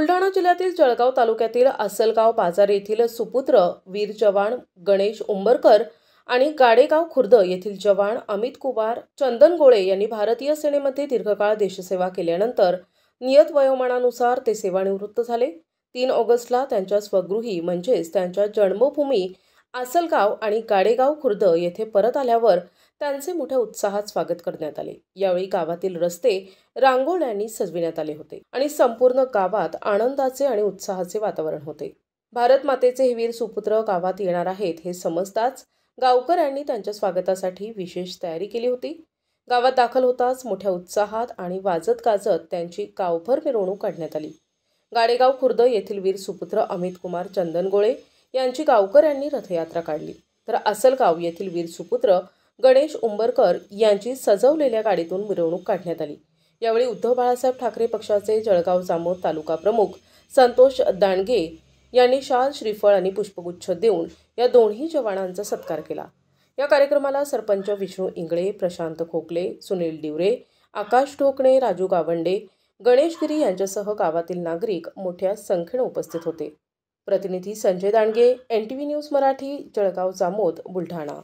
बुलढाणा जिल्ह्यातील जळगाव तालुक्यातील आसलगाव बाजार येथील सुपुत्र वीर जवान गणेश उंबरकर आणि गाडेगाव खुर्द येथील जवान अमित कुमार चंदनगोळे यांनी भारतीय सेनेमध्ये दीर्घकाळ देशसेवा केल्यानंतर नियत वयोमानानुसार ते सेवानिवृत्त झाले। 3 ऑगस्टला त्यांच्या स्वगृही म्हणजेच त्यांच्या जन्मभूमी आसलगाव आणि गाडेगाव खुर्द येथे परत आल्यावर त्यांचे मोठ्या उत्साहात स्वागत करण्यात आले। यावेळी गावातील रस्ते रांगोळ्यांनी सजविण्यात आले होते आणि संपूर्ण गावात आनंदाचे आणि उत्साहाचे वातावरण होते। भारत मातेचे हे वीर सुपुत्र गावात येणार आहेत हे समजताच गावकऱ्यांनी त्यांच्या स्वागतासाठी विशेष तयारी केली होती। गावात दाखल होताच मोठ्या उत्साहात आणि वाजत गाजत त्यांची गावभर मिरवणूक काढण्यात आली। गाडेगाव खुर्द येथील वीर सुपुत्र अमित कुमार चंदनगोळे यांची गावकऱ्यांनी रथयात्रा काढली, तर आसलगाव येथील वीर सुपुत्र गणेश उंबरकर यांची सजवलेल्या गाडीतून मिरवणूक काढण्यात आली। यावेळी उद्धव बाळासाहेब ठाकरे पक्षाचे जळगाव जामोद तालुका प्रमुख संतोष दांडगे यांनी शाल, श्रीफळ आणि पुष्पगुच्छ देऊन या दोन्ही जवानांचा सत्कार केला। या कार्यक्रमाला सरपंच विष्णू इंगळे, प्रशांत खोकले, सुनील डिवरे, आकाश ढोकणे, राजू गावंडे, गणेश गिरी यांच्यासह गावातील नागरिक मोठ्या संख्येने उपस्थित होते। प्रतिनिधी संजय दांडगे, NTV न्यूज मराठी, जळगाव जामोद, बुलढाणा।